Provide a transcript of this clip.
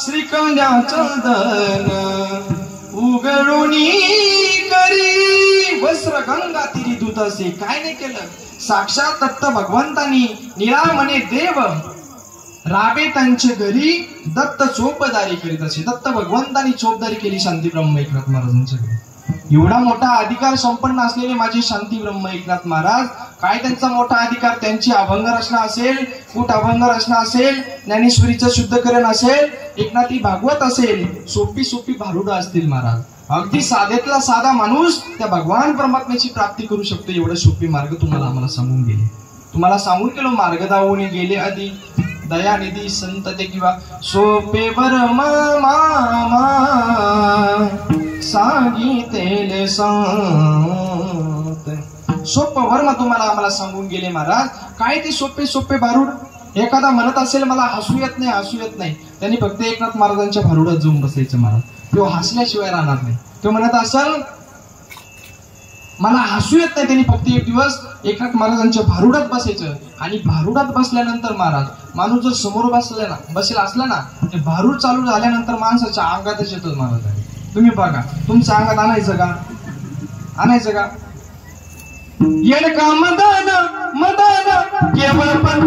श्रीखंड्या चंदन उघडुनी करी वस्त्र गंगा तिरी दूत असे. काय नाही केलं, साक्षात दत्त भगवंतानी निळामणे देव राबे त्यांच्या घरी दत्त चोपदारी करीत असे. दत्त भगवंतानी चोपदारी केली शांती ब्रह्म एकनाथ महाराजांच्या घरी. एवढा मोठा अधिकार संपन्न असलेले माझे शांती ब्रह्म एकनाथ महाराज, काय त्यांचा मोठा अधिकार, त्यांची अभंग रचना असेल, कूट अभंग रचना असेल, ज्ञानेश्वरीचं शुद्धकरण असेल, एकनाथी भागवत असेल, सोपी सोपी भारुडं असतील महाराज. अगदी साधेतला साधा माणूस त्या भगवान परमात्म्याची प्राप्ती करू शकतो. एवढे सोपे मार्ग तुम्हाला आम्हाला सांगून गेले. तुम्हाला सांगून केलं मार्ग दावून गेले आधी दयानिधी संत ते किंवा सोपे बर मामा सांगितले संत. सोपं वर्म तुम्हाला आम्हाला सांगून गेले महाराज. काय ते सोपे सोपे भारूड. एखादा म्हणत असेल मला हसू येत नाही, हसू येत नाही, त्यांनी फक्त एकनाथ महाराजांच्या भारुडात जाऊन बसायचं महाराज. तो हसल्याशिवाय राहणार नाही. तो म्हणत असेल मला हसू येत नाही, त्यांनी फक्त एक दिवस एकनाथ महाराजांच्या भारुडात बसायचं. आणि भारुडात बसल्यानंतर महाराज, माणूस जर समोर बसलेला असला ना, ते भारूड चालू झाल्यानंतर माणसाच्या अंगातच येतो महाराज. तुम्ही बघा, तुमच्या अंगात आणायचं का, आणायचं का? येड का मदान मदान केवळ पण